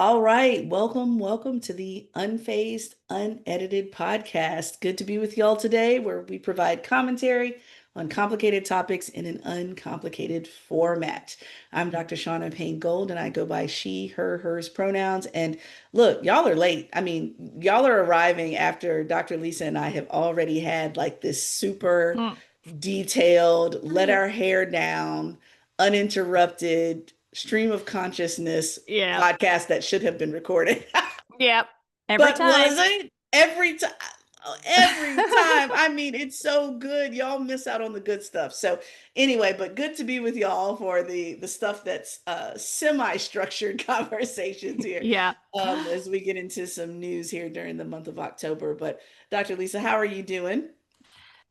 All right, welcome to the Unfazed, Unedited podcast. Good to be with y'all today, where we provide commentary on complicated topics in an uncomplicated format. I'm Dr. Shauna Payne Gold, and I go by she, her, hers pronouns. And look, y'all are late. I mean, y'all are arriving after Dr. Lisa and I have already had like this super Mm. detailed, let our hair down, uninterrupted stream of consciousness Yeah. podcast that should have been recorded, Yep. Every but time. wasn't every time. Every time. I mean, it's so good. Y'all miss out on the good stuff. So anyway, but good to be with y'all for the stuff that's semi-structured conversations here Yeah. as we get into some news here during the month of October. But Dr. Lisa, how are you doing?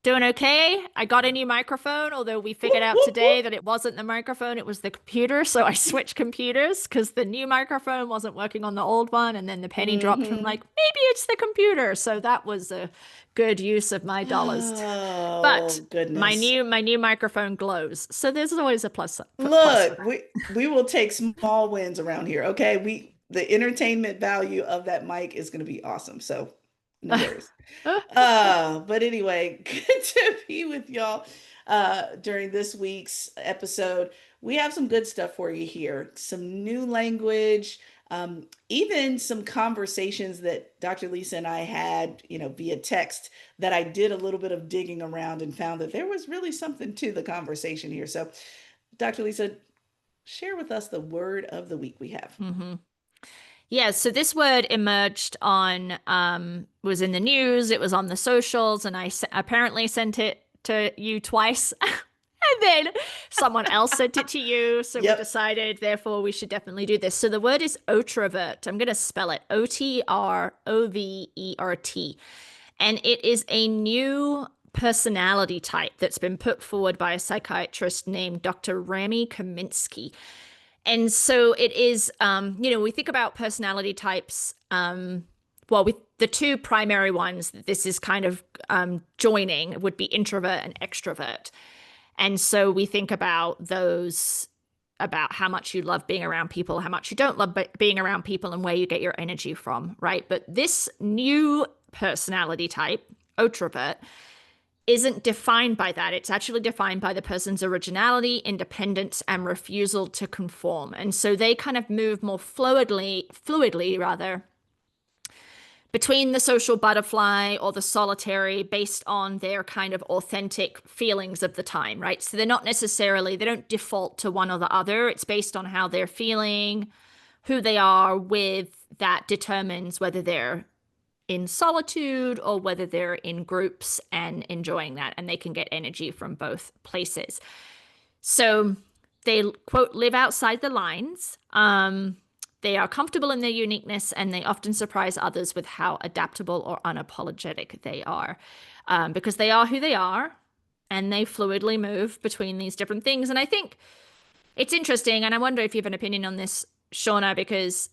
Doing okay. I got a new microphone, although we figured Whoop, out whoop, today whoop. that it wasn't the microphone, it was the computer. So I switched computers because the new microphone wasn't working on the old one. And then the penny dropped from Hmm. like, maybe it's the computer. So that was a good use of my dollars. But Oh, my goodness. new microphone glows. So there's always a plus for Look, that. we will take small wins around here, okay? The entertainment value of that mic is going to be awesome. So, no worries. But anyway, good to be with y'all during this week's episode. We have some good stuff for you here. Some new language, even some conversations that Dr. Lisa and I had, via text that I did a little bit of digging around and found that there was really something to the conversation here. So, Dr. Lisa, share with us the word of the week we have. hmm Yeah, so this word emerged on was in the news, it was on the socials, and apparently sent it to you twice. And then someone else sent it to you, so we Yep. decided therefore we should definitely do this. So the word is otrovert. I'm going to spell it Otrovert. And it is a new personality type that's been put forward by a psychiatrist named Dr. Rami Kaminsky. And so it is, we think about personality types. Well, with the two primary ones, this is kind of joining would be introvert and extrovert. And so we think about those, about how much you love being around people, how much you don't love being around people, and where you get your energy from, right? But this new personality type, introvert, isn't defined by that. It's actually defined by the person's originality, independence, and refusal to conform. And so they kind of move more fluidly rather, between the social butterfly or the solitary based on their kind of authentic feelings of the time, right? So they don't default to one or the other. It's based on how they're feeling, who they are with, that determines whether they're in solitude or whether they're in groups and enjoying that. And they can get energy from both places. So they, quote, live outside the lines. They are comfortable in their uniqueness and they often surprise others with how adaptable or unapologetic they are, because they are who they are and they fluidly move between these different things. And I think it's interesting. And I wonder if you have an opinion on this, Shauna, because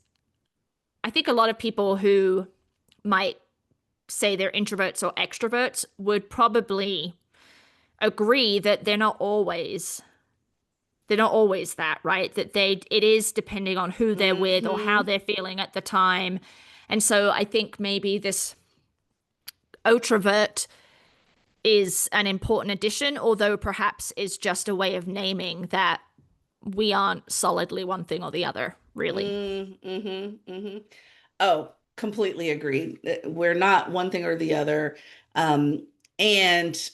I think a lot of people who might say they're introverts or extroverts would probably agree that they're not always that, right? That it is depending on who they're with or how Hmm. they're feeling at the time. And so I think maybe this introvert is an important addition, although perhaps is just a way of naming that we aren't solidly one thing or the other, really. Mm-hmm. Oh, completely agree. We're not one thing or the other. And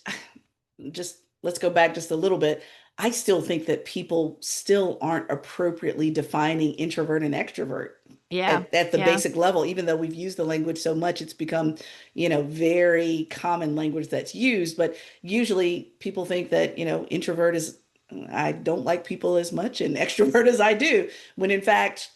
just let's go back just a little bit. I still think that people still aren't appropriately defining introvert and extrovert Yeah. at the Yeah. basic level, even though we've used the language so much, it's become, very common language that's used. But usually people think that, introvert is, I don't like people as much, and extrovert as I do, when in fact,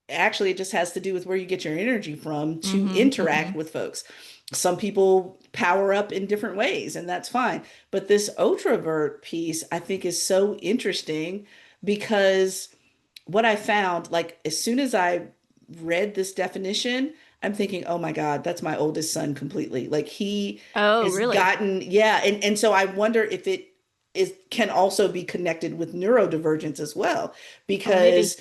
actually it just has to do with where you get your energy from to Mm-hmm. interact Mm-hmm. with folks. Some people power up in different ways, and that's fine. But this introvert piece, I think, is so interesting because what I found, like, as soon as I read this definition, I'm thinking, oh my God, that's my oldest son completely. Like, he Oh, has really? gotten, yeah. And so I wonder if it can also be connected with neurodivergence as well, Oh, maybe. because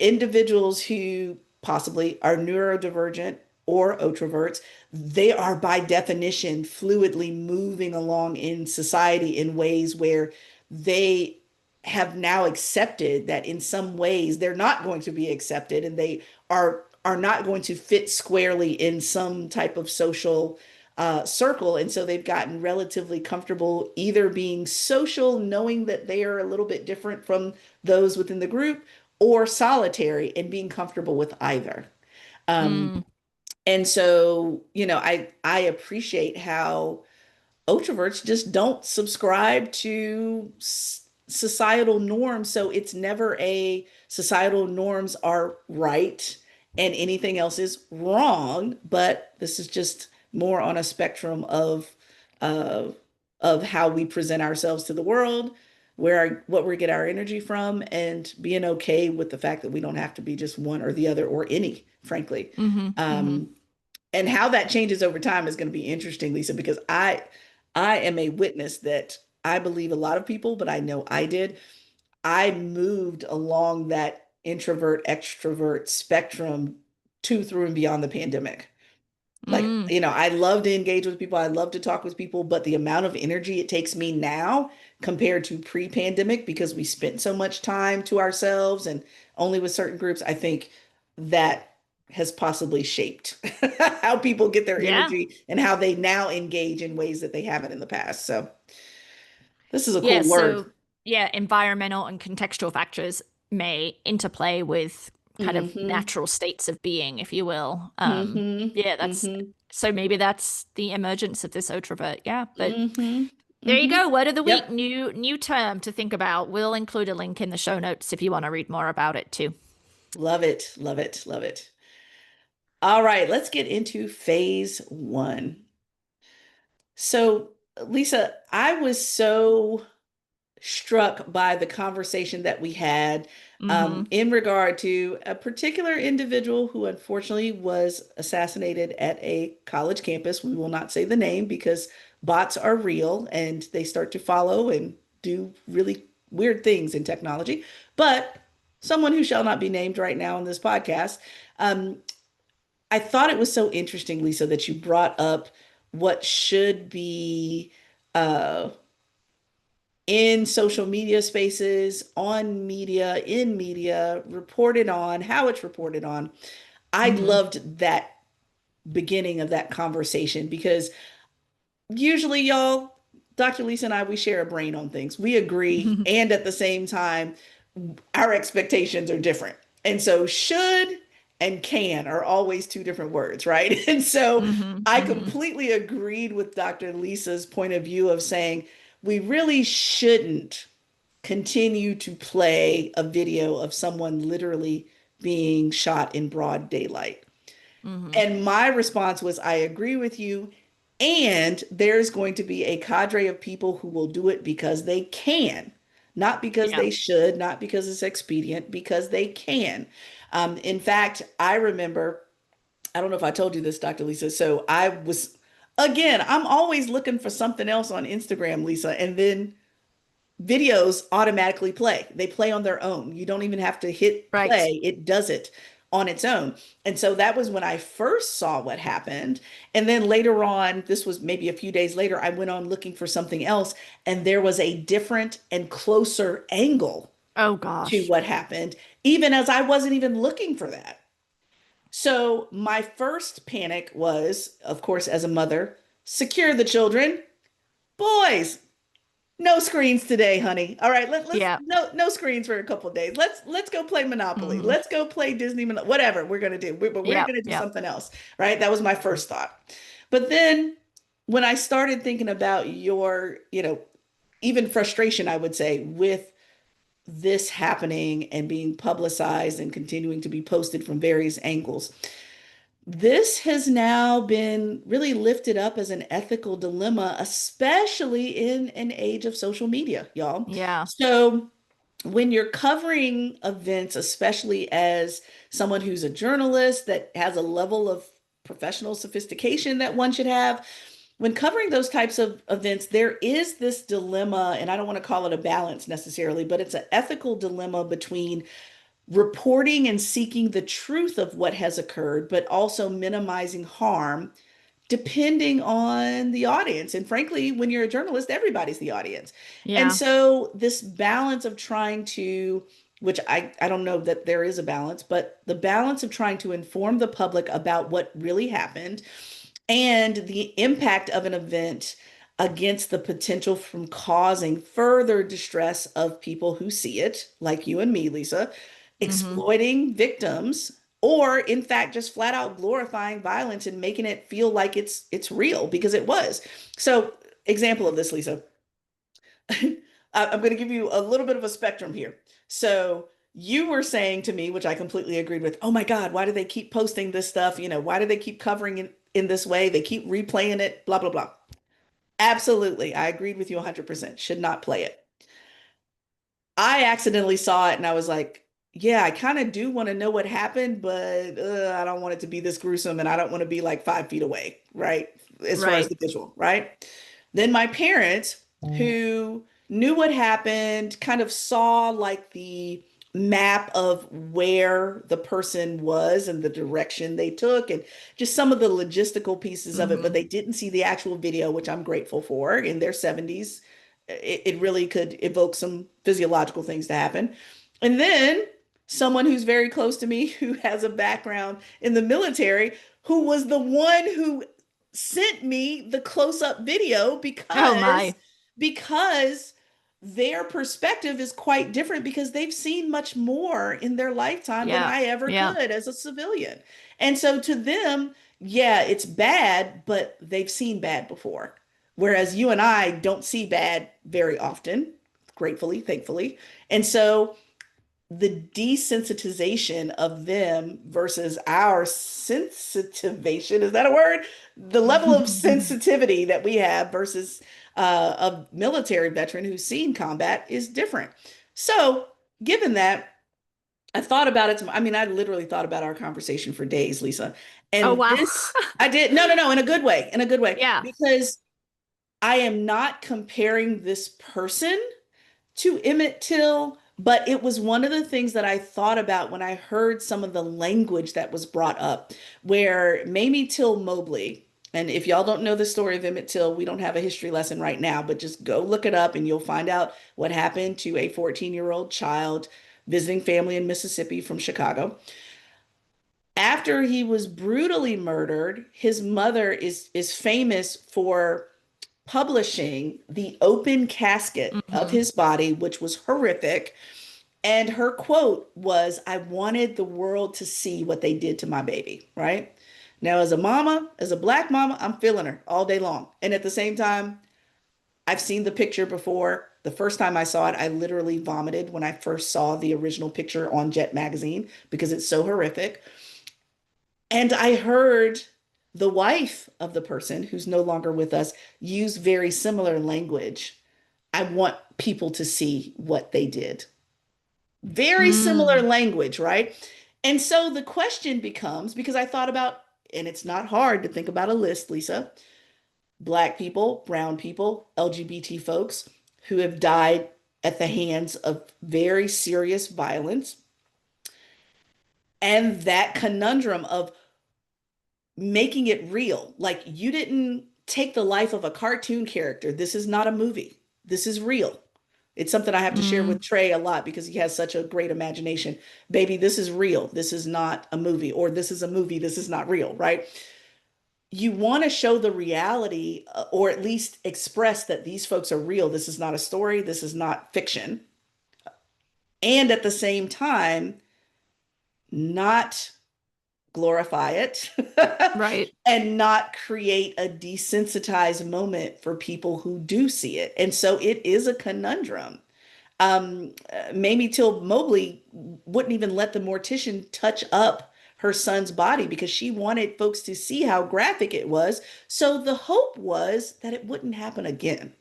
individuals who possibly are neurodivergent or introverts, they are by definition fluidly moving along in society in ways where they have now accepted that in some ways they're not going to be accepted, and they are not going to fit squarely in some type of social circle. And so they've gotten relatively comfortable either being social, knowing that they are a little bit different from those within the group, or solitary and being comfortable with either. Um, Mm. and so, I appreciate how introverts just don't subscribe to societal norms. So it's never a societal norms are right and anything else is wrong, but this is just more on a spectrum uh, of how we present ourselves to the world, what we get our energy from, and being okay with the fact that we don't have to be just one or the other or any, frankly. Mm-hmm. Mm-hmm. Um, and how that changes over time is going to be interesting, Lisa, because I am a witness that I believe a lot of people, but I know I did. I moved along that introvert extrovert spectrum to through and beyond the pandemic. Like, Mm. I love to engage with people. I love to talk with people, but the amount of energy it takes me now compared to pre-pandemic, because we spent so much time to ourselves and only with certain groups, I think that has possibly shaped how people get their Yeah. energy and how they now engage in ways that they haven't in the past. So this is a Yeah. cool word. So, yeah, environmental and contextual factors may interplay with kind of Mm-hmm. natural states of being, if you will. Mm-hmm. Yeah, that's Mm-hmm. so maybe that's the emergence of this introvert. Yeah, but Mm-hmm. there you Mm-hmm. go. Word of the week, Yep. new term to think about. We'll include a link in the show notes if you want to read more about it too. Love it. Love it. Love it. All right, let's get into phase one. So, Lisa, I was so struck by the conversation that we had Mm-hmm. in regard to a particular individual who unfortunately was assassinated at a college campus. We will not say the name because bots are real and they start to follow and do really weird things in technology. But someone who shall not be named right now in this podcast. Um, I thought it was so interesting, Lisa, that you brought up what should be uh, in social media spaces, on media, in media, reported on, how it's reported on. I Mm-hmm. loved that beginning of that conversation because usually, y'all, Dr. Lisa and I, we share a brain on things. We agree. And at the same time, our expectations are different. And so, should and can are always two different words, right? And so, Mm-hmm. I Mm-hmm. completely agreed with Dr. Lisa's point of view of saying we really shouldn't continue to play a video of someone literally being shot in broad daylight. Mm-hmm. And my response was, I agree with you. And there's going to be a cadre of people who will do it because they can, not because Yeah. they should, not because it's expedient, because they can. In fact, I remember, I don't know if I told you this, Dr. Lisa. So I was, again, I'm always looking for something else on Instagram, Lisa. And then videos automatically play. They play on their own. You don't even have to hit Right. play, it does it on its own. And so that was when I first saw what happened. And then later on, this was maybe a few days later, I went on looking for something else, and there was a different and closer angle Oh to gosh. what happened, even as I wasn't even looking for that. So my first panic was, of course, as a mother, secure the children. Boys, no screens today, honey. All right, let's Yeah. no screens for a couple of days. Let's go play Monopoly. Mm-hmm. Let's go play Disney, whatever we're gonna do. But we're Yeah. gonna do Yeah. something else, right? That was my first thought. But then when I started thinking about your, even frustration, I would say, with this happening and being publicized and continuing to be posted from various angles, this has now been really lifted up as an ethical dilemma, especially in an age of social media, y'all. Yeah. So, when you're covering events, especially as someone who's a journalist that has a level of professional sophistication that one should have, when covering those types of events, there is this dilemma, and I don't want to call it a balance necessarily, but it's an ethical dilemma between reporting and seeking the truth of what has occurred, but also minimizing harm depending on the audience. And frankly, when you're a journalist, everybody's the audience. And Yeah. so this balance of trying to, which I don't know that there is a balance, but the balance of trying to inform the public about what really happened and the impact of an event against the potential from causing further distress of people who see it, like you and me, Lisa, Hmm. exploiting victims, or in fact just flat out glorifying violence and making it feel like it's real because it was. So, example of this, Lisa. I'm going to give you a little bit of a spectrum here. So you were saying to me, which I completely agreed with, oh my God, why do they keep posting this stuff? Why do they keep covering it in this way? They keep replaying it, blah, blah, blah. Absolutely. I agreed with you 100%. Should not play it. I accidentally saw it and I was like, yeah, I kind of do want to know what happened, but I don't want it to be this gruesome and I don't want to be like 5 feet away, right? As far as Right. the visual, right? Then my parents, who knew what happened, kind of saw like the map of where the person was and the direction they took and just some of the logistical pieces of it, but Hmm. they didn't see the actual video, which I'm grateful for. In their 70s, it really could evoke some physiological things to happen. And then someone who's very close to me, who has a background in the military, who was the one who sent me the close-up video Oh because my. because their perspective is quite different because they've seen much more in their lifetime than Yeah. I ever Yeah. could as a civilian. And so to them, yeah, it's bad, but they've seen bad before. Whereas you and I don't see bad very often, gratefully, thankfully. And so the desensitization of them versus our sensitivation, is that a word? The level of sensitivity that we have versus a military veteran who's seen combat is different. So, given that, I thought about it. I mean, I literally thought about our conversation for days, Lisa. Oh And wow. this, I did, no, no, no, in a good way, Yeah. because I am not comparing this person to Emmett Till, but it was one of the things that I thought about when I heard some of the language that was brought up, where Mamie Till-Mobley, and if y'all don't know the story of Emmett Till, we don't have a history lesson right now, but just go look it up and you'll find out what happened to a 14-year-old child visiting family in Mississippi from Chicago. After he was brutally murdered, his mother is famous for publishing the open casket of Hmm. his body, which was horrific. And her quote was, I wanted the world to see what they did to my baby, right? Now, as a mama, as a black mama, I'm feeling her all day long. And at the same time, I've seen the picture before. The first time I saw it, I literally vomited when I first saw the original picture on Jet magazine because it's so horrific. And I heard the wife of the person who's no longer with us use very similar language. I want people to see what they did. Very similar Mm. language, right? And so the question becomes, because I thought about, and it's not hard to think about a list, Lisa, Black people, brown people, LGBT folks who have died at the hands of very serious violence. And that conundrum of making it real. Like you didn't take the life of a cartoon character. This is not a movie. This is real. It's something I have to share with Mm. Trey a lot because he has such a great imagination. Baby, this is real. This is not a movie, or this is a movie. This is not real, right? You want to show the reality, or at least express that these folks are real. This is not a story. This is not fiction. And at the same time, not glorify it Right. and not create a desensitized moment for people who do see it. And so it is a conundrum. Mamie Till Mobley wouldn't even let the mortician touch up her son's body because she wanted folks to see how graphic it was. So the hope was that it wouldn't happen again.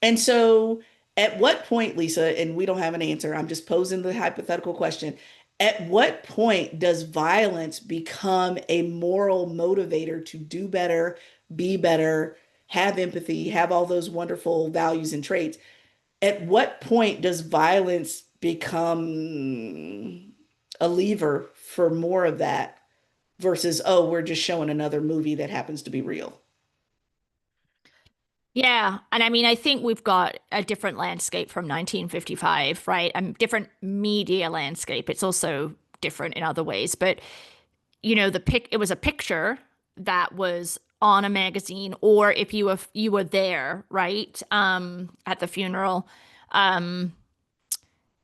And so, at what point, Lisa, and we don't have an answer, I'm just posing the hypothetical question. At what point does violence become a moral motivator to do better, be better, have empathy, have all those wonderful values and traits? At what point does violence become a lever for more of that versus, oh, we're just showing another movie that happens to be real. Yeah. And I mean, I think we've got a different landscape from 1955, right? A different media landscape. It's also different in other ways. But, it was a picture that was on a magazine, or if you were there, right? At the funeral, um,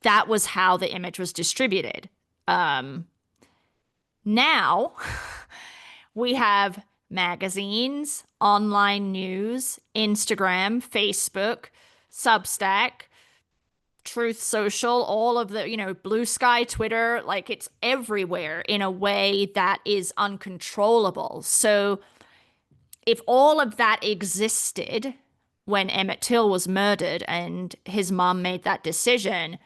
that was how the image was distributed. Um, Now we have magazines, online news, Instagram, Facebook, Substack, Truth Social, all of the, Blue Sky, Twitter, like it's everywhere in a way that is uncontrollable. So if all of that existed when Emmett Till was murdered and his mom made that decision,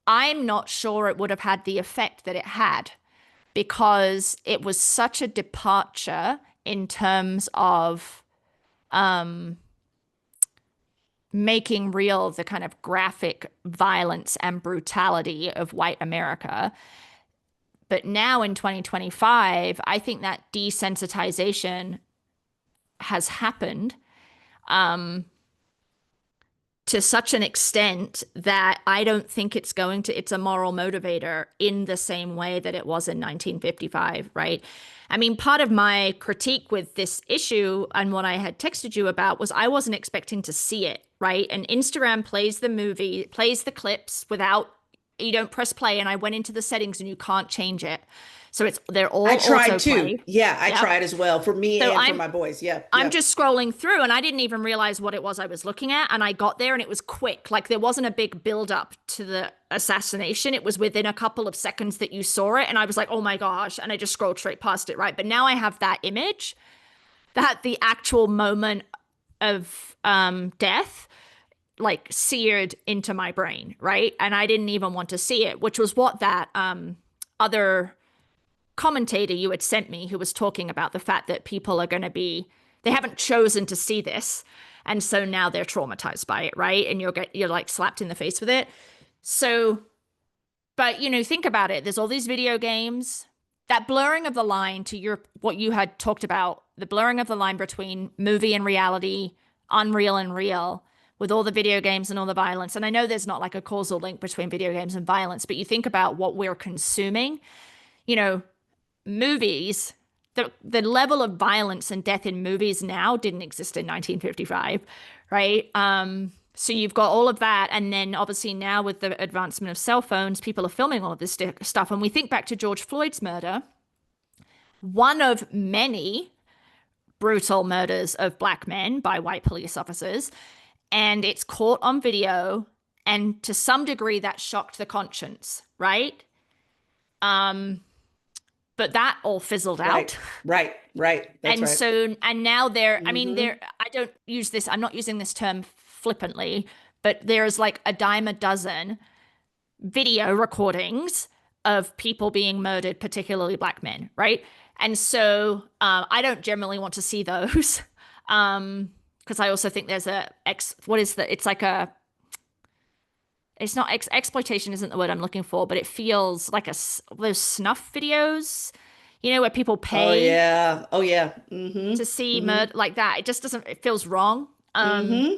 I'm not sure it would have had the effect that it had, because it was such a departure in terms of making real the kind of graphic violence and brutality of white America. But now in 2025, I think that desensitization has happened to such an extent that I don't think it's a moral motivator in the same way that it was in 1955, right? I mean, part of my critique with this issue and what I had texted you about was I wasn't expecting to see it, right? And Instagram plays the movie, plays the clips without, you don't press play, and I went into the settings and you can't change it. So they're I all tried too. autoplay. Yeah, I Yep. tried as well for me So and for I'm my boys. Yeah, I'm yeah. just scrolling through and I didn't even realize what it was I was looking at. And I got there and it was quick. Like there wasn't a big build up to the assassination. It was within a couple of seconds that you saw it. And I was like, oh my gosh. And I just scrolled straight past it. Right. But now I have that image, that the actual moment of death, like seared into my brain. Right. And I didn't even want to see it, which was what that other commentator you had sent me, who was talking about the fact that people are going to be, they haven't chosen to see this, and so now they're traumatized by it, right? And you're like slapped in the face with it. So, but think about it. There's all these video games, that blurring of the line to what you had talked about, the blurring of the line between movie and reality, unreal and real, with all the video games and all the violence. And I know there's not like a causal link between video games and violence, but you think about what we're consuming, you know, movies, the level of violence and death in movies now didn't exist in 1955, right? So you've got all of that, and then obviously now with the advancement of cell phones, people are filming all of this stuff. And we think back to George Floyd's murder, one of many brutal murders of black men by white police officers, and it's caught on video, and to some degree that shocked the conscience, right? But that all fizzled Right, out. right, right. That's And right. so, and now I mean, Hmm. I don't use this, I'm not using this term flippantly, but there's like a dime a dozen video recordings of people being murdered, particularly black men, right? And so I don't generally want to see those. Because I also think there's it's like it's not exploitation isn't the word I'm looking for, but it feels like those snuff videos, where people Oh pay yeah. Oh yeah. Hmm. to see Hmm. murder like that. It just doesn't, it feels wrong. Hmm.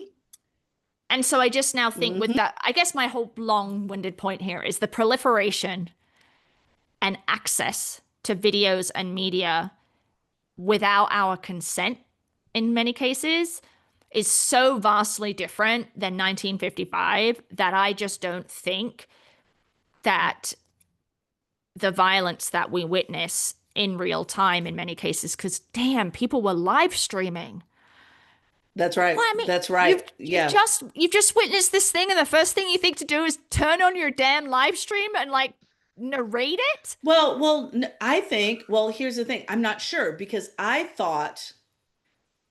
And so I just now think with Hmm. that, I guess my whole long-winded point here is the proliferation and access to videos and media without our consent in many cases is so vastly different than 1955 that I just don't think that the violence that we witness in real time in many cases, because damn, people were live streaming. That's Well, right. I mean, That's you've right. you've Yeah. just you've just witnessed this thing, and the first thing you think to do is turn on your damn live stream and like narrate it. I think, well, here's the thing. I'm not sure because I thought,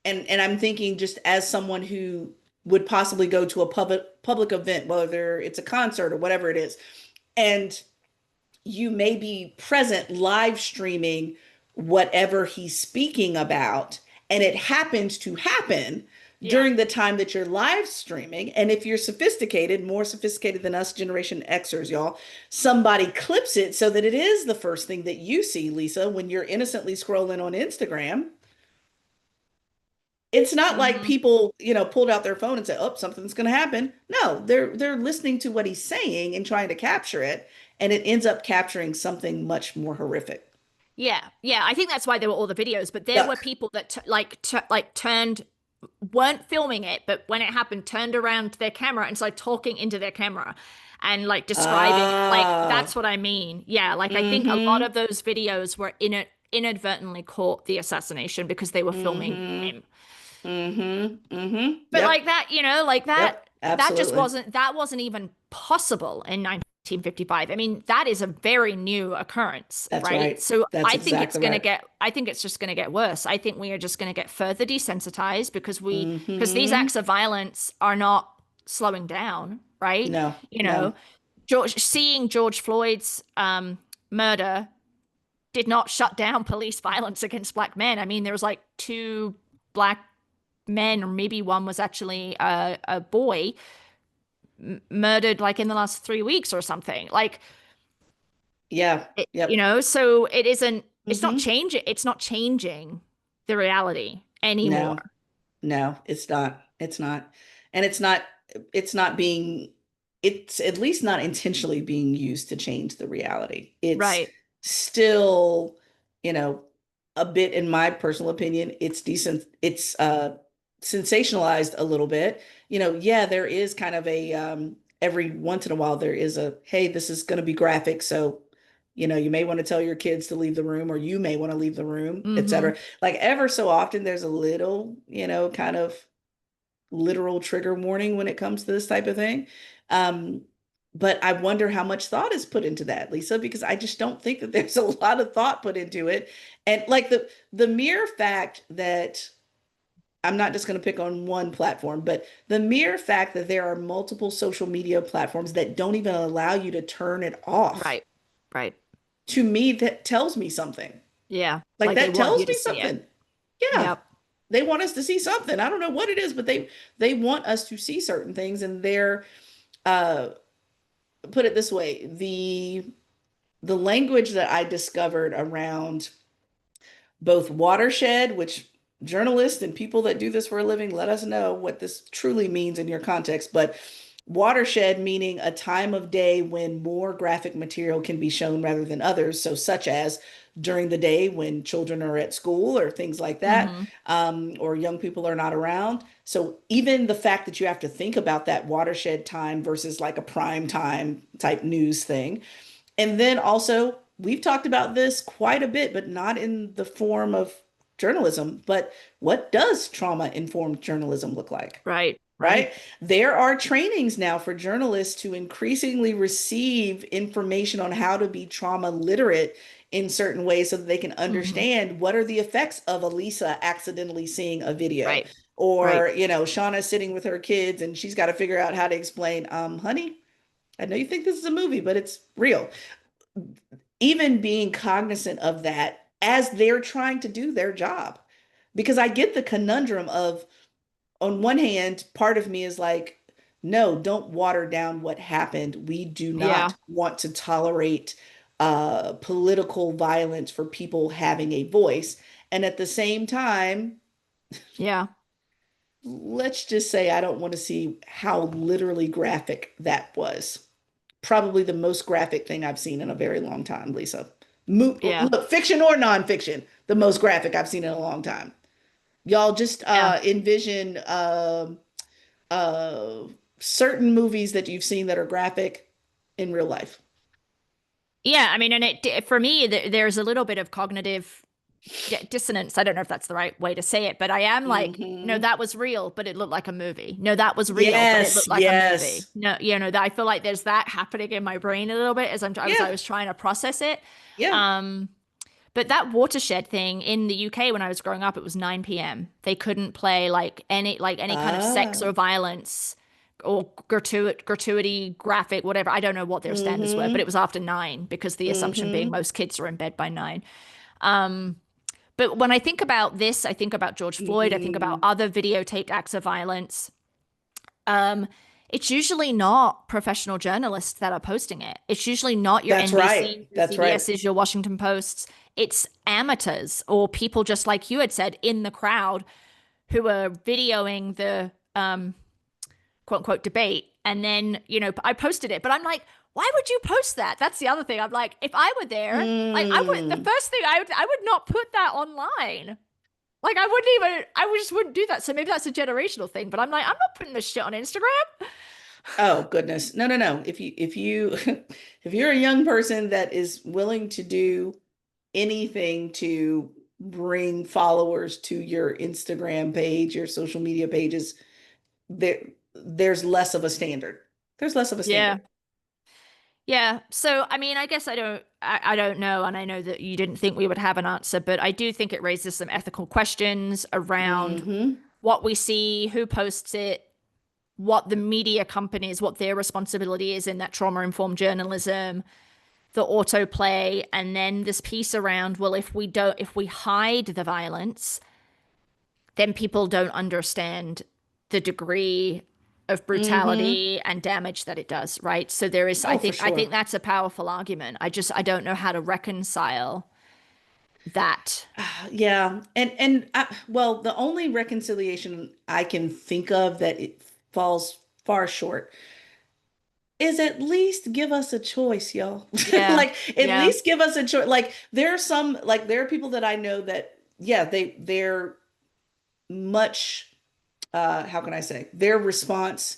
and I'm thinking just as someone who would possibly go to a public event, whether it's a concert or whatever it is, and you may be present live streaming whatever he's speaking about, and it happens to happen Yeah. during the time that you're live streaming. And if you're sophisticated, more sophisticated than us Generation Xers, y'all, somebody clips it so that it is the first thing that you see, Lisa, when you're innocently scrolling on Instagram. It's not like Hmm. people, pulled out their phone and said, "Oh, something's going to happen." No, they're listening to what he's saying and trying to capture it, and it ends up capturing something much more horrific. Yeah, yeah. I think that's why there were all the videos. But there were Yuck. people that like turned, weren't filming it, but when it happened, turned around their camera and started talking into their camera and like describing it. Like Ah. that's what I mean. Yeah, like I think a lot Mm-hmm. of those videos were inadvertently caught the assassination because they were filming Mm-hmm. him. Mm-hmm. Mm-hmm. But like Yep. that, like Yep. that just Absolutely. wasn't even possible in 1955. I mean, that is a very new occurrence, That's right? right. So That's exactly right. I think it's just going to get worse. I think we are just going to get further desensitized because these Mm-hmm. acts of violence are not slowing down, right? No, You no. know, seeing George Floyd's murder did not shut down police violence against black men. I mean, there was like two black men, or maybe one was actually a boy murdered like in the last 3 weeks or something. Like, Yeah. Yep. so it isn't, Mm-hmm. it's not changing the reality anymore. No. No, it's not. It's not. And it's not being it's at least not intentionally being used to change the reality. It's Right. still, you know, a bit, in my personal opinion, it's sensationalized a little bit. Yeah, there is kind of a every once in a while there is a, hey, this is going to be graphic, so you may want to tell your kids to leave the room, or you may want to leave the room, Mm-hmm. etc. Like ever so often there's a little, kind of literal trigger warning when it comes to this type of thing. Um, but I wonder how much thought is put into that, Lisa, because I just don't think that there's a lot of thought put into it. And like the mere fact that I'm not just going to pick on one platform, but the mere fact that there are multiple social media platforms that don't even allow you to turn it off, Right. Right. to me, that tells me something. Yeah. Like Like they that want tells you to me see it. something. Yeah. Yep. They want us to see something. I don't know what it is, but they want us to see certain things, and they're uh put it this way, the language that I discovered around both watershed, which journalists and people that do this for a living let us know what this truly means in your context, but watershed meaning a time of day when more graphic material can be shown rather than others. So, such as during the day when children are at school or things like that, Mm-hmm. or young people are not around. So, even the fact that you have to think about that watershed time versus like a prime time type news thing, and then also, we've talked about this quite a bit, but not in the form of journalism. But what does trauma-informed journalism look like? Right. Right? Right. There are trainings now for journalists to increasingly receive information on how to be trauma literate in certain ways so that they can Mm-hmm. understand what are the effects of Elisa accidentally seeing a video. Right. Right. Or, Shauna sitting with her kids and she's got to figure out how to explain, honey, I know you think this is a movie, but it's real. Even being cognizant of that as they're trying to do their job. Because I get the conundrum of, on one hand, part of me is like, no, don't water down what happened. We do Yeah. not want to tolerate political violence for people having a voice. And at the same time, Yeah. let's just say I don't want to see how literally graphic that was. Probably the most graphic thing I've seen in a very long time, Lisa. Yeah. Look, fiction or nonfiction, the most graphic I've seen in a long time. Y'all just Yeah. envision uh, certain movies that you've seen that are graphic in real life. Yeah, I mean, and for me, there's a little bit of cognitive dissonance. I don't know if that's the right way to say it, but I am like, no, Hmm. that was real, but it looked like a movie. No, that was real, but it Yes, looked like a movie. yes. No, that I feel like there's that happening in my brain a little bit as Yeah, I was trying to process it. yeah. Um, but that watershed thing in the UK when I was growing up, it was 9 p.m. They couldn't play like any kind of sex Ah. or violence or gratuity, graphic, whatever. I don't know what their standards were, but Hmm. it was after 9 because the assumption being Hmm. most kids are in bed by 9. Um, But when I think about this, I think about George Floyd, I think about Mm, other videotaped acts of violence. Um, it's usually not professional journalists that are posting it. It's usually not your that's right. NBCs, your That's right. CBSs, your Washington Posts. It's amateurs or people just like you had said in the crowd who are videoing the quote unquote debate. And then, I posted it, but I'm like, why would you post that? That's the other thing. I'm like, if I were there, like the Mm. first thing I would not put that online. Like I just wouldn't do that. So maybe that's a generational thing, but I'm like, I'm not putting this shit on Instagram. Oh goodness. No, no, no. If you if you're a young person that is willing to do anything to bring followers to your Instagram page, your social media pages, there's less of a standard. There's less of a Yeah. standard. Yeah. So I mean, I guess I don't know, and I know that you didn't think we would have an answer, but I do think it raises some ethical questions around Hmm. what we see, who posts it, what the media companies, what their responsibility is in that trauma-informed journalism, the autoplay, and then this piece around, well, if we hide the violence, then people don't understand the degree of Hmm. brutality and damage that it does, right? So there is, Oh, for I sure. think that's a powerful argument. I don't know how to reconcile that. Yeah. Well, the only reconciliation I can think of that it falls far short is at least give us a choice, y'all. Yeah. Like at Yeah. least give us a choice. Like there are people that I know that yeah, they're much how can I say? Their response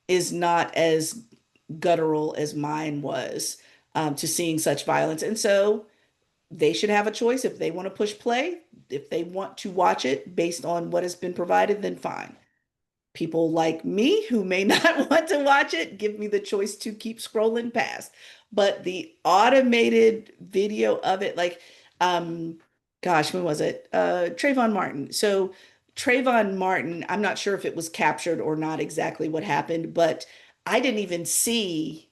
is not as guttural as mine was to seeing such violence. And so they should have a choice if they want to push play, if they want to watch it based on what has been provided, then fine. People like me who may not want to watch it give me the choice to keep scrolling past. But the automated video of it, like, um, gosh, when was it? Trayvon Martin. So Trayvon Martin, I'm not sure if it was captured or not exactly what happened, but I didn't even see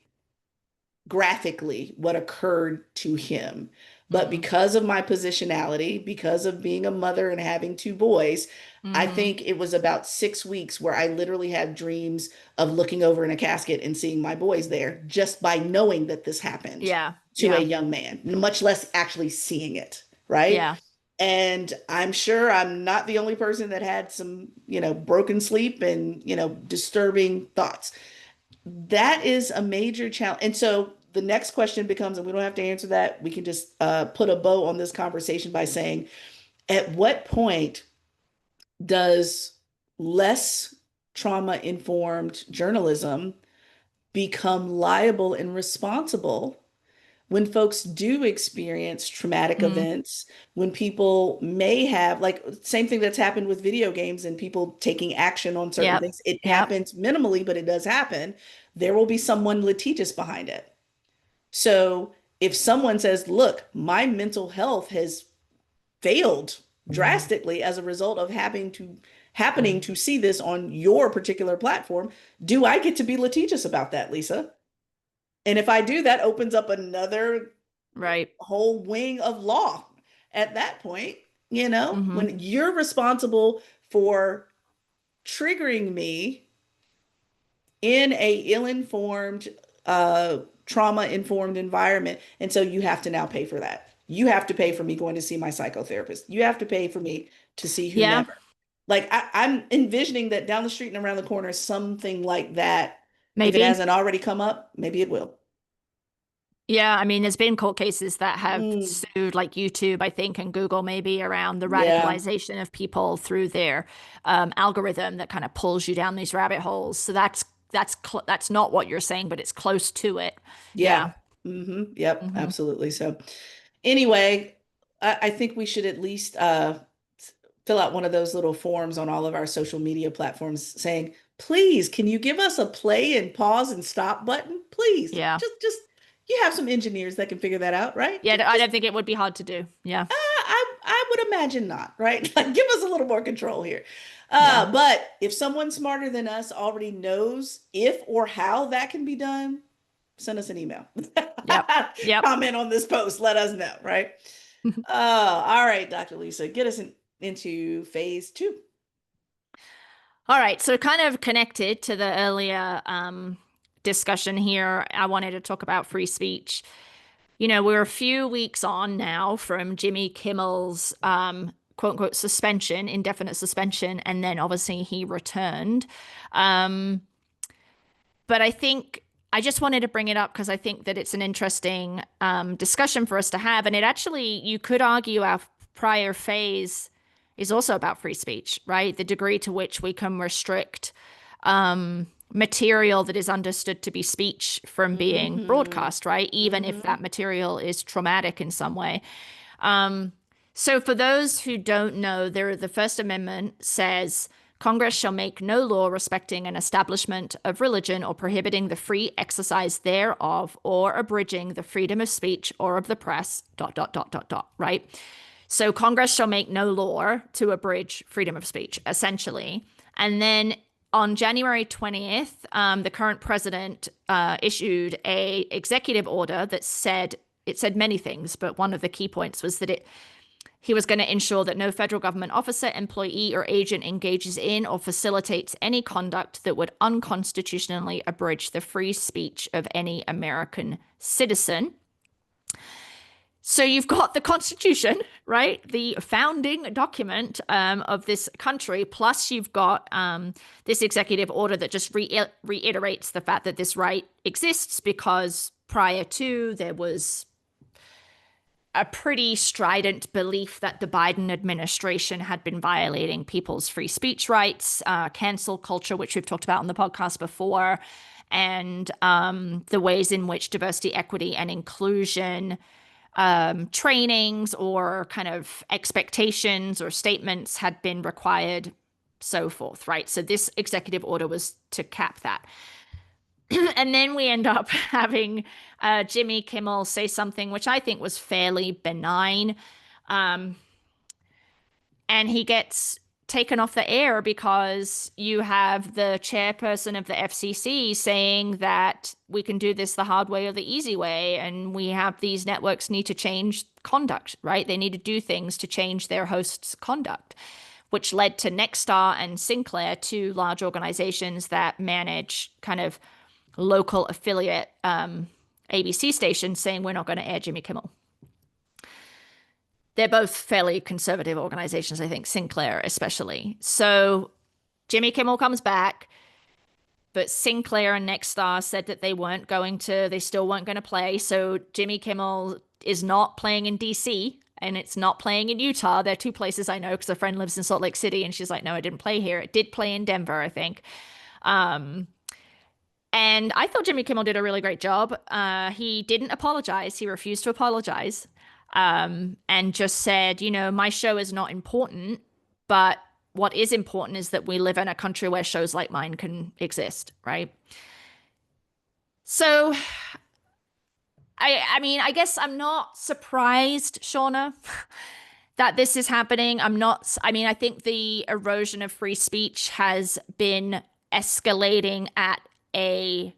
graphically what occurred to him. But Mm-hmm. because of my positionality, because of being a mother and having two boys, I Mm-hmm. think it was about 6 weeks where I literally had dreams of looking over in a casket and seeing my boys there just by knowing that this happened Yeah. to a Yeah. young man, much less actually seeing it, right? Yeah. And I'm sure I'm not the only person that had some, broken sleep and, disturbing thoughts. That is a major challenge. And so the next question becomes, and we don't have to answer that, we can just put a bow on this conversation by saying, at what point does less trauma informed journalism become liable and responsible when folks do experience traumatic Mm. events, when people may have, like, same thing that's happened with video games and people taking action on certain Yep. things? It Yep. happens minimally, but it does happen. There will be someone litigious behind it. So if someone says, look, my mental health has failed drastically as a result of happening to see this on your particular platform, do I get to be litigious about that, Lisa? And if I do, that opens up another Right. whole wing of law at that point, Mm-hmm. when you're responsible for triggering me in a ill-informed, trauma-informed environment. And so you have to now pay for that. You have to pay for me going to see my psychotherapist. You have to pay for me to see Yeah. whomever. Like I'm envisioning that down the street and around the corner, something like that. If it Maybe. hasn't already come up, maybe it will. Yeah, I mean, there's been court cases that have Mm, sued like YouTube, I think, and Google maybe around the yeah, radicalization of people through their algorithm that kind of pulls you down these rabbit holes. So that's not what you're saying, but it's close to it. yeah. Yeah. Yep, Hmm. absolutely. So anyway, I think we should at least fill out one of those little forms on all of our social media platforms saying, please, can you give us a play and pause and stop button? Please. Yeah. Just you have some engineers that can figure that out, right? Yeah, I Just don't think it would be hard to do. Yeah. I would imagine not, right? Like give us a little more control here. Yeah. But if someone smarter than us already knows if or how that can be done, send us an email. Yep. Yep. Comment on this post. Let us know, right? All right, Dr. Lisa, get us into phase two. All right, so kind of connected to the earlier discussion here, I wanted to talk about free speech. You know, we're a few weeks on now from Jimmy Kimmel's quote unquote suspension, indefinite suspension, and then obviously he returned. Um, but I think I just wanted to bring it up because I think that it's an interesting discussion for us to have. And it actually, you could argue our prior phase is also about free speech, right? The degree to which we can restrict material that is understood to be speech from being Mm-hmm. broadcast, right? Even if Mm-hmm. that material is traumatic in some way. Um, so, for those who don't know, the First Amendment says Congress shall make no law respecting an establishment of religion or prohibiting the free exercise thereof or abridging the freedom of speech or of the press, dot, dot, dot, dot, dot, right? So, Congress shall make no law to abridge freedom of speech, essentially. And then on January 20th, the current president issued a executive order that said it said many things, but one of the key points was that he was going to ensure that no federal government officer, employee, or agent engages in or facilitates any conduct that would unconstitutionally abridge the free speech of any American citizen. So you've got the Constitution, right? The founding document of this country, plus you've got this executive order that just reiterates the fact that this right exists because prior to there was a pretty strident belief that the Biden administration had been violating people's free speech rights, cancel culture, which we've talked about on the podcast before, and the ways in which diversity, equity, and inclusion trainings or kind of expectations or statements had been required, so forth, right? So this executive order was to cap that. And then we end up having Jimmy Kimmel say something which I think was fairly benign. Um, and he gets taken off the air because you have the chairperson of the FCC saying that we can do this the hard way or the easy way. And we have these networks need to change conduct, right? They need to do things to change their hosts' conduct, which led to Nexstar and Sinclair, two large organizations that manage kind of local affiliate ABC stations, saying we're not going to air Jimmy Kimmel. They're both fairly conservative organizations, I think, Sinclair especially. So Jimmy Kimmel comes back, but Sinclair and Nexstar said that they still weren't going to play. So Jimmy Kimmel is not playing in DC and it's not playing in Utah. They're two places I know because a friend lives in Salt Lake City and she's like, no, I didn't play here. It did play in Denver, I think. And I thought Jimmy Kimmel did a really great job. He didn't apologize. He refused to apologize and just said, you know, my show is not important, but what is important is that we live in a country where shows like mine can exist, right? So, I mean, I guess I'm not surprised, Shauna, that this is happening. I mean, I think the erosion of free speech has been escalating at a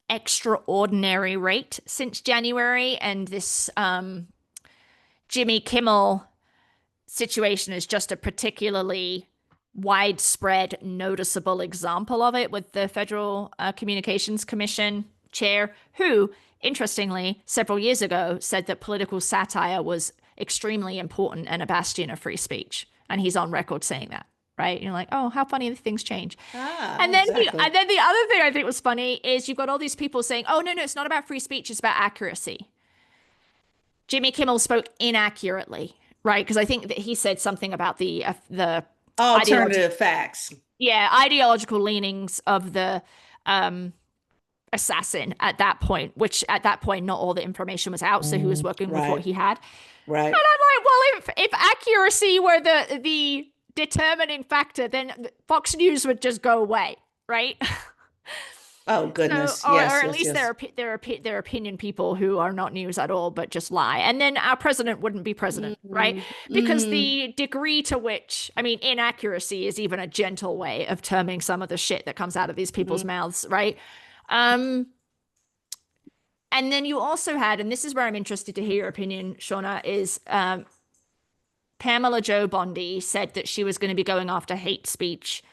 extraordinary rate since January, and this Jimmy Kimmel situation is just a particularly widespread, noticeable example of it with the Federal Communications Commission chair, who, interestingly, several years ago said that political satire was extremely important and a bastion of free speech. And he's on record saying that, right? You're like, oh, how funny things change. Ah, And then exactly. the other thing I think was funny is you've got all these people saying, "Oh no, it's not about free speech; it's about accuracy." Jimmy Kimmel spoke inaccurately, right? Because I think that he said something about the ideology, Alternative facts. yeah, ideological leanings of the um, assassin at that point. Which at that point, not all the information was out, so he was working with what Right. he had. And Right. I'm like, well, if accuracy were the determining factor, then Fox News would just go away, right? Oh, So, goodness. or Yes, at yes, least yes. there are opinion people who are not news at all, but just lie. And then our president wouldn't be president, right? Mm-hmm. Because Mm-hmm. the degree to which, I mean, inaccuracy is even a gentle way of terming some of the shit that comes out of these people's mouths, right? Um, And then you also had, and this is where I'm interested to hear your opinion, Shauna, is Pamela Joe Bondi said that she was going to be going after hate speech.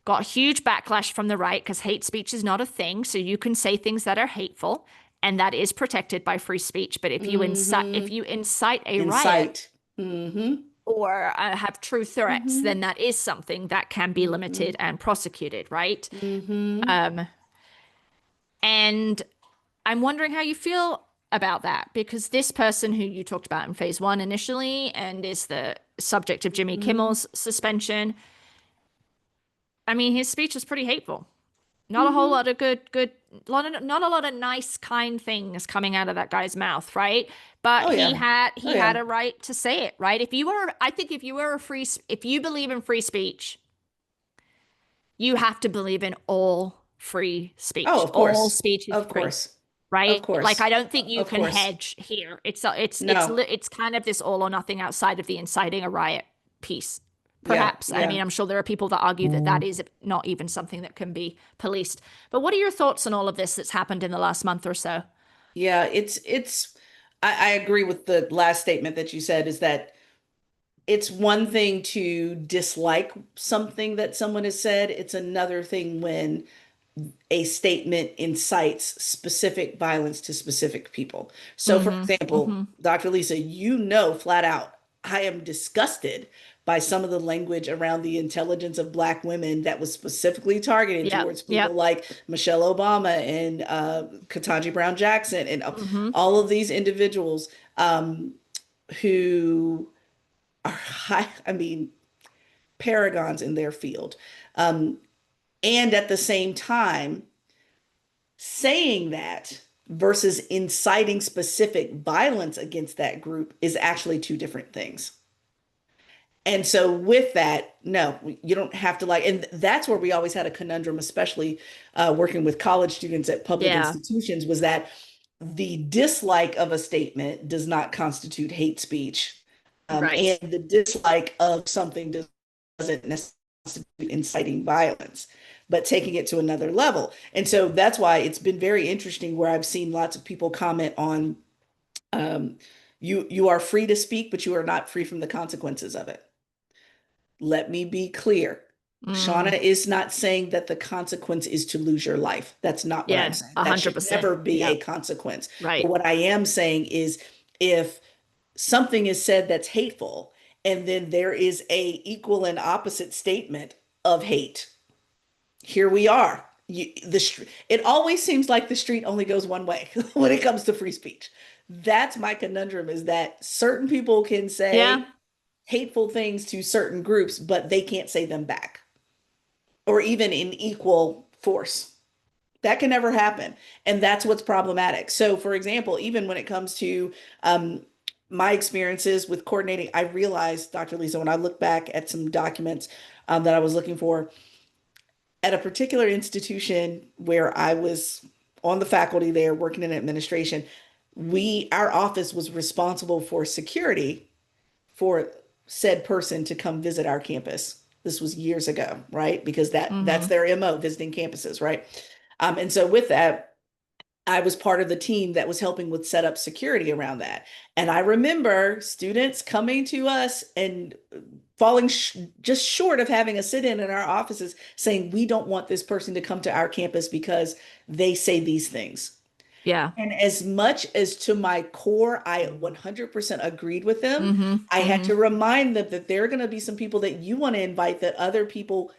Got huge backlash from the right because hate speech is not a thing. So you can say things that are hateful, and that is protected by free speech. But if Mm-hmm. you incite a riot Incite. Mm-hmm. or have true threats, Mm-hmm. then that is something that can be Mm-hmm. limited and prosecuted, right? Mm-hmm. Um, and I'm wondering how you feel about that because this person who you talked about in phase one initially and is the subject of Jimmy Mm-hmm. Kimmel's suspension, I mean, his speech was pretty hateful. Not a whole Mm-hmm. lot of not a lot of nice, kind things coming out of that guy's mouth, right? But Oh yeah. Oh he had yeah. a right to say it, right? If you were, I think if you believe in free speech, you have to believe in all free Oh, speech. of All course. speech is Of free, course. Of right? Like I course. don't think you Of can course. hedge here. No. It's kind of this all or nothing outside of the inciting a riot piece. Yeah. Perhaps. I Yeah. mean, I'm sure there are people that argue that that is not even something that can be policed. But what are your thoughts on all of this that's happened in the last month or so? Yeah. It's I agree with the last statement that you said is that it's one thing to dislike something that someone has said. It's another thing when a statement incites specific violence to specific people. So, for Mm-hmm. example, Mm-hmm. Dr. Lisa, you know flat out, I am disgusted by some of the language around the intelligence of Black women that was specifically targeted Yep. towards people Yep. like Michelle Obama and Ketanji Brown Jackson and Mm-hmm. all of these individuals who are high, I mean, paragons in their field. Um, and at the same time, saying that versus inciting specific violence against that group is actually two different things. And so, with that, no, you don't have to like, and that's where we always had a conundrum, especially working with college students at public Yeah. institutions, was that the dislike of a statement does not constitute hate speech. Right. And the dislike of something doesn't necessarily constitute inciting violence, but taking it to another level. And so that's why it's been very interesting where I've seen lots of people comment on um, you are free to speak, but you are not free from the consequences of it. Let me be clear. Mm. Shauna is not saying that the consequence is to lose your life. That's not what I'm Yeah. saying. That should 100%. never be a Yep. consequence. But Right. what I am saying is if something is said that's hateful, and then there is a equal and opposite statement of hate, here we are. It always seems like the street only goes one way when it comes to free speech. That's my conundrum is that certain people can Yeah. say hateful things to certain groups, but they can't say them back or even in equal force. That can never happen. And that's what's problematic. So, for example, even when it comes to my experiences with coordinating, I realized, Dr. Lisa, when I look back at some documents that I was looking for at a particular institution where I was on the faculty there working in administration, our office was responsible for security for said person to come visit our campus. This was years ago, right? Because that's Mm-hmm. their MO, visiting campuses, right? And so with that, I was part of the team that was helping with set up security around that. And I remember students coming to us and falling just short of having a sit in our offices saying, we don't want this person to come to our campus because they say these things. Yeah. And as much as to my core, I 100% agreed with them, Mm-hmm. I had Mm-hmm. to remind them that there are going to be some people that you want to invite that other people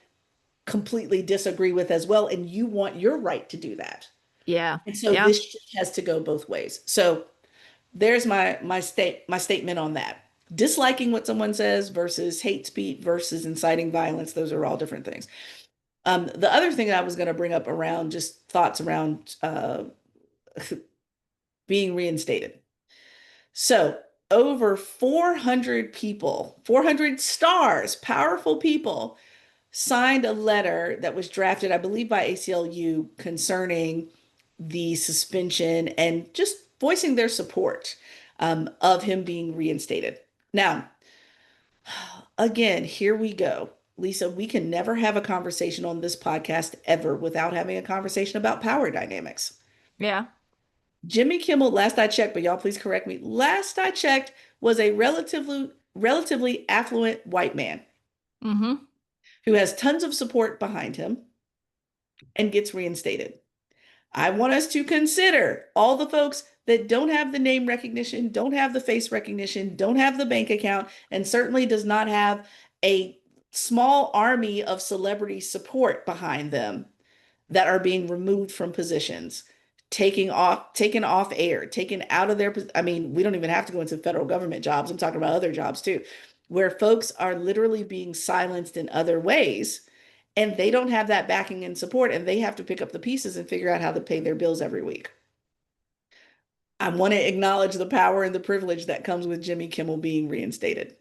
completely disagree with as well. And you want your right to do that. Yeah. And so Yeah. this has to go both ways. So there's my statement on that. Disliking what someone says versus hate speech versus inciting violence, those are all different things. The other thing I was going to bring up around just thoughts around being reinstated. So over 400 people, 400 stars, powerful people signed a letter that was drafted, I believe, by ACLU concerning the suspension and just voicing their support of him being reinstated. Now, again, here we go. Lisa, we can never have a conversation on this podcast ever without having a conversation about power dynamics. Yeah. Jimmy Kimmel, last I checked, but y'all please correct me. Last I checked, was a relatively affluent white man Mm-hmm. who has tons of support behind him and gets reinstated. I want us to consider all the folks that don't have the name recognition, don't have the face recognition, don't have the bank account, and certainly does not have a small army of celebrity support behind them that are being removed from positions, taken off air, taken out of their, I mean, we don't even have to go into federal government jobs. I'm talking about other jobs too, where folks are literally being silenced in other ways and they don't have that backing and support and they have to pick up the pieces and figure out how to pay their bills every week. I want to acknowledge the power and the privilege that comes with Jimmy Kimmel being reinstated.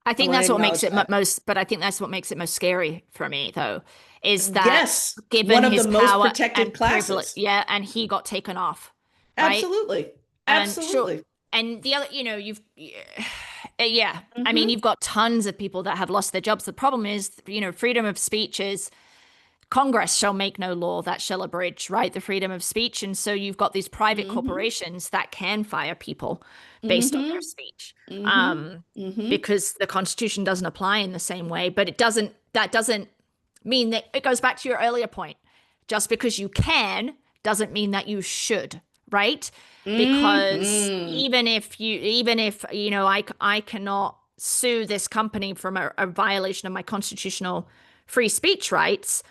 I I think want to that's what makes acknowledge it that. most, but I think that's what makes it most scary for me, though, is that Yes, given one of the his most power protected and privilege, classes. yeah, and he got taken off, right? Absolutely. And sure, Absolutely. and the other, yeah, I mean, Hmm. you've got tons of people that have lost their jobs. The problem is, freedom of speech is Congress shall make no law that shall abridge, right, the freedom of speech. And so you've got these private Hmm. corporations that can fire people based on their Hmm. speech, Hmm. um, Hmm. because the Constitution doesn't apply in the same way. But that doesn't mean that it goes back to your earlier point. Just because you can doesn't mean that you should, right? Because Hmm. even if, I cannot sue this company from a violation of my constitutional free speech rights,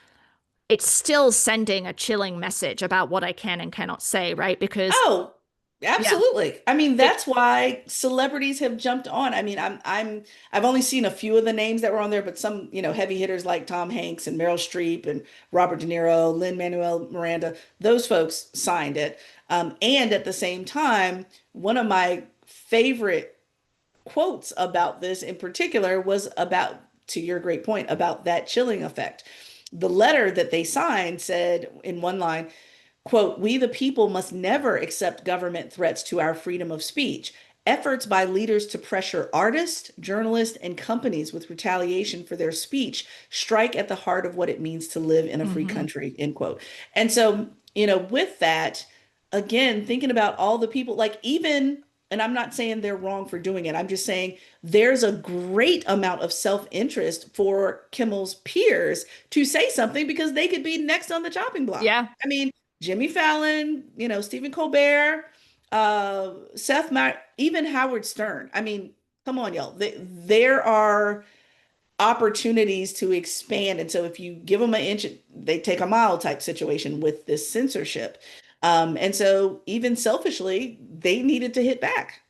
it's still sending a chilling message about what I can and cannot say, right? Because Oh, yeah, absolutely. I mean, big, that's why celebrities have jumped on. I mean, I've only seen a few of the names that were on there, but some, heavy hitters like Tom Hanks and Meryl Streep and Robert De Niro, Lin-Manuel Miranda, those folks signed it. And at the same time, one of my favorite quotes about this in particular was about, to your great point, about that chilling effect. The letter that they signed said in one line, quote, "We the people must never accept government threats to our freedom of speech. Efforts by leaders to pressure artists, journalists, and companies with retaliation for their speech strike at the heart of what it means to live in a free mhm. country," end quote. And so, with that, again, thinking about all the people, like even, and I'm not saying they're wrong for doing it, I'm just saying there's a great amount of self-interest for Kimmel's peers to say something because they could be next on the chopping block. Yeah, I mean, Jimmy Fallon, Stephen Colbert, even Howard Stern. I mean, come on, y'all. There are opportunities to expand. And so if you give them an inch, they take a mile type situation with this censorship. And so even selfishly, they needed to hit back.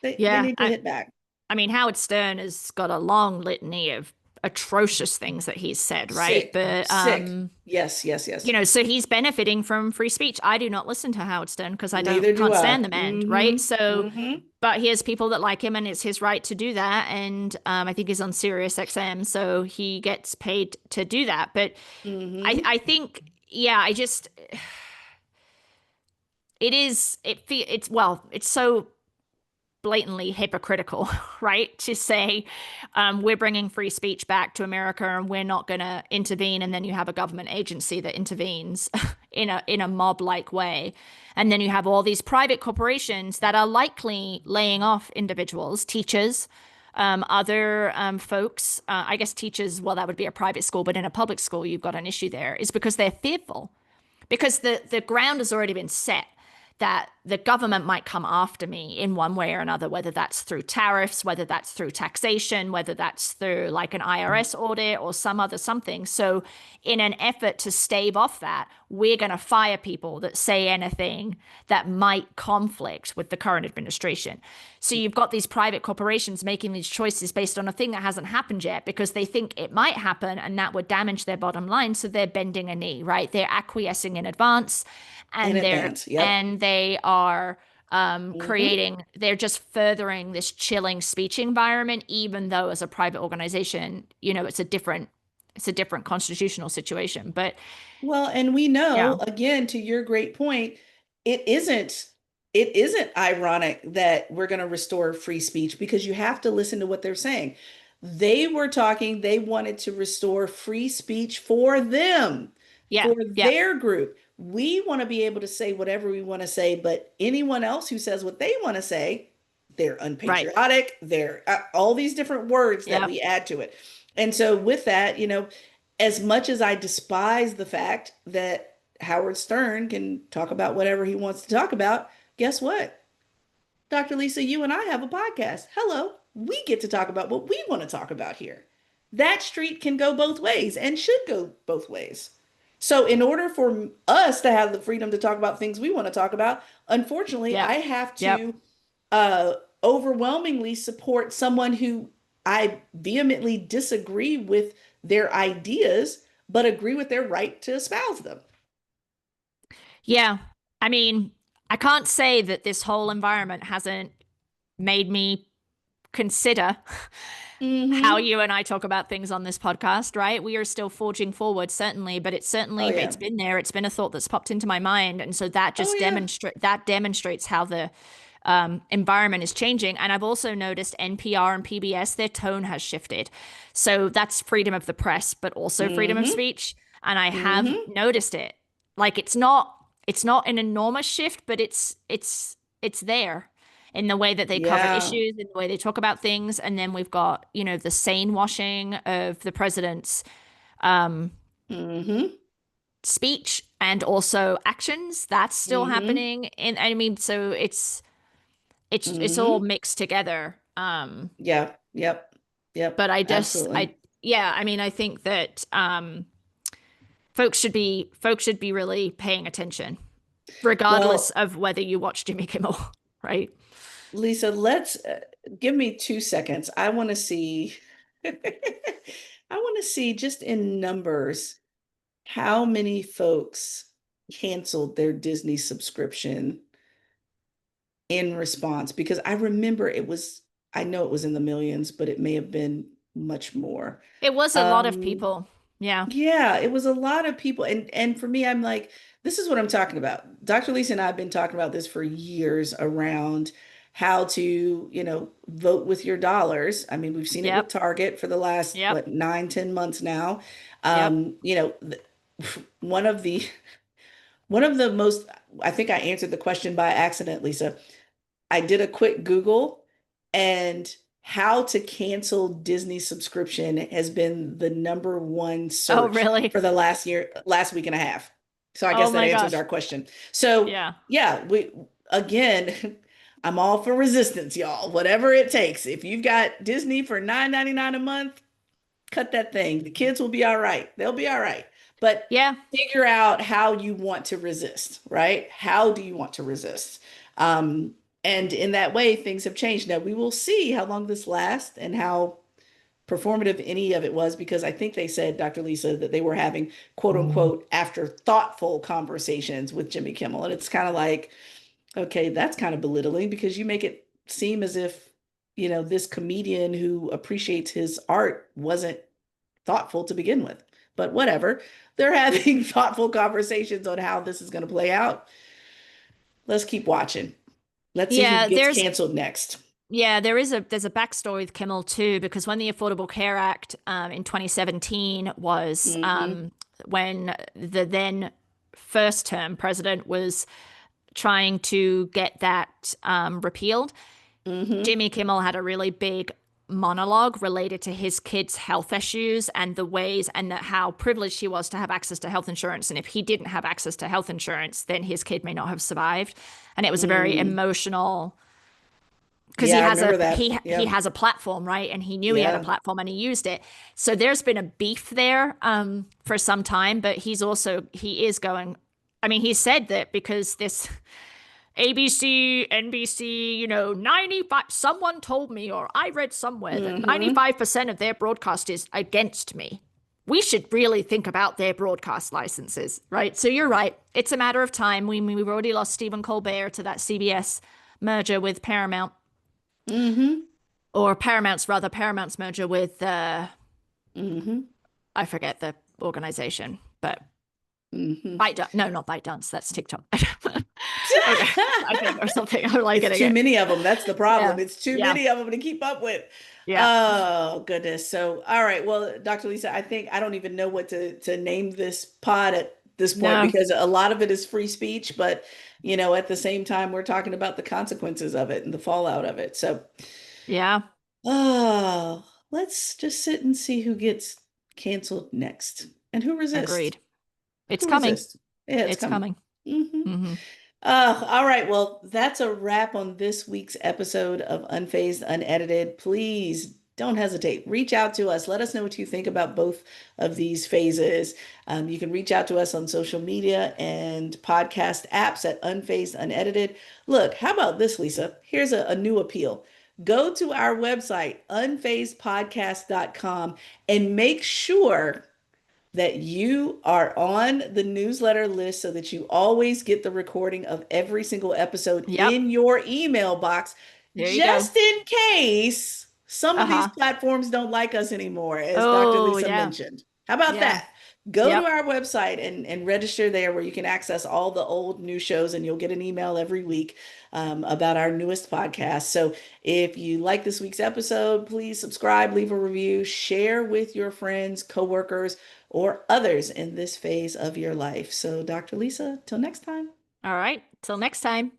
They yeah. need to hit back. I mean, Howard Stern has got a long litany of atrocious things that he's said, right? Sick, But sick. Yes, yes, yes. so he's benefiting from free speech. I do not listen to Howard Stern because I don't Neither do can't I. stand the man, right? Hmm. So, Hmm. but he has people that like him, and it's his right to do that. And I think he's on Sirius XM, so he gets paid to do that. But Hmm. I think, yeah, it's so blatantly hypocritical, right? To say we're bringing free speech back to America and we're not going to intervene, and then you have a government agency that intervenes in a mob-like way, and then you have all these private corporations that are likely laying off individuals, teachers, other folks. I guess teachers, well, that would be a private school, but in a public school, you've got an issue there. Is because they're fearful because the ground has already been set that the government might come after me in one way or another, whether that's through tariffs, whether that's through taxation, whether that's through like an IRS audit or some other something. So, in an effort to stave off that, we're going to fire people that say anything that might conflict with the current administration. So, you've got these private corporations making these choices based on a thing that hasn't happened yet because they think it might happen and that would damage their bottom line. So, they're bending a knee, right? They're acquiescing in advance In and advance. Yep. they are Hmm. creating, they're just furthering this chilling speech environment, even though as a private organization, it's a different constitutional situation. But Well, and we yeah, know, again, to your great point, it isn't it isn't ironic that we're going to restore free speech because you have to listen to what they're saying. They wanted to restore free speech for them, yeah, for yeah, their group. we want to be able to say whatever we want to say, but anyone else who says what they want to say, they're Right. unpatriotic, they're all these different words that Yeah. we add to it. And so, with that, as much as I despise the fact that Howard Stern can talk about whatever he wants to talk about, guess what? Dr. Lisa, you and I have a podcast. Hello, we get to talk about what we want to talk about here. That street can go both ways and should go both ways. So, in order for us to have the freedom to talk about things we want to talk about, unfortunately, Yep. I have Yep. to uh, overwhelmingly support someone who I vehemently disagree with their ideas, but agree with their right to espouse them. Yeah. I mean, I can't say that this whole environment hasn't made me consider how Mm-hmm. you and I talk about things on this podcast, right? We are still forging forward, certainly, but Oh it's yeah. been there. It's been a thought that's popped into my mind, and so that Oh just yeah. demonstrates how the environment is changing. And I've also noticed NPR and PBS, their tone has shifted. So that's freedom of the press, but also freedom of Mm-hmm. speech. And I have Mm-hmm. noticed it. Like it's not an enormous shift, but it's there in the way that they cover Yeah. issues, in the way they talk about things. And then we've got, the sane washing of the president's um, Mm-hmm. speech and also actions. That's still Mm-hmm. happening. And I mean, so it's all Mm-hmm. mixed together. Yeah. Yep. Yep. But Absolutely. yeah, I mean, I think that folks should be really paying attention, regardless Well, of whether you watch Jimmy Kimmel, right? Lisa, let's give me 2 seconds. I want to see, I want to see just in numbers how many folks canceled their Disney subscription in response, because I remember I know it was in the millions, but it may have been much more. It was a lot of Um, people. Yeah. Yeah, it was a lot of people. And for me, I'm like, this is what I'm talking about. Dr. Lisa and I have been talking about this for years around how to, vote with your dollars. I mean, we've seen it with Yep. Target for the last, Yep. what, 9, 10 months now. Yep. One of the one of the most, I think I answered the question by accident, Lisa. I did a quick Google, and how to cancel Disney subscription has been the number one Oh, search really? for the last week and a half. So I Oh guess that my answers gosh. our question. So Yeah. yeah, we again, I'm all for resistance, y'all. Whatever it takes. If you've got Disney for $9.99 a month, cut that thing. The kids will be all right. They'll be all right. But Yeah. figure out how you want to resist, right? How do you want to resist? Um, and in that way, things have changed. Now we will see how long this lasts and how performative any of it was, because I think they said, Dr. Lisa, that they were having quote unquote after thoughtful conversations with Jimmy Kimmel. And it's kind of like, okay, that's kind of belittling, because you make it seem as if, this comedian who appreciates his art wasn't thoughtful to begin with. But whatever. They're having thoughtful conversations on how this is going to play out. Let's keep watching. Let's see who Yeah, gets canceled next. there's a backstory with Kimmel too, because when the Affordable Care Act in 2017 was Mm-hmm. when the then first term president was trying to get that repealed, Mm-hmm. Jimmy Kimmel had a really big monologue related to his kids' health issues and the ways and how privileged he was to have access to health insurance. And if he didn't have access to health insurance, then his kid may not have survived. And it was a very Mm. emotional, because Yeah, I remember that. he Yep. has a platform, right? And he knew he had a Yeah. platform and he used it. So there's been a beef there for some time, but he is going. I mean, he said that because this ABC, NBC, 95, someone told me, or I read somewhere that Mm-hmm. 95% of their broadcast is against me. We should really think about their broadcast licenses, right? So you're right. It's a matter of time. We've already lost Stephen Colbert to that CBS merger with Paramount, Mm-hmm. or Paramount's merger with, Mm-hmm. I forget the organization, but Mm-hmm. No, not ByteDance. That's TikTok. Okay, I think, or something. I'm like It's getting too it. many of them. That's the Yeah, problem. It's too yeah, many of them to keep up with. yeah. Oh, goodness. So, all right. Well, Dr. Lisa, I think I don't even know what to name this pod at this point No. because a lot of it is free speech, but at the same time, we're talking about the consequences of it and the fallout of it. So, Yeah. oh, let's just sit and see who gets canceled next and who resists. Agreed. It's Who coming. resists? Yeah, it's It's coming. coming. Hmm. Hmm. All right. Well, that's a wrap on this week's episode of Unfazed, Unedited. Please don't hesitate. Reach out to us. Let us know what you think about both of these phases. You can reach out to us on social media and podcast apps at Unfazed, Unedited. Look, how about this, Lisa? Here's a new appeal. Go to our website, unfazedpodcast.com, and make sure that you are on the newsletter list so that you always get the recording of every single episode Yep. in your email box, There you go. just in case some of these Uh-huh. platforms don't like us anymore, as Dr. Oh, Lisa yeah. mentioned. How about Yeah. that? Go to Yep. our website and register there where you can access all the old new shows and you'll get an email every week about our newest podcast. So if you like this week's episode, please subscribe, leave a review, share with your friends, coworkers, or others in this phase of your life. So, Dr. Lisa, till next time. All right. Till next time.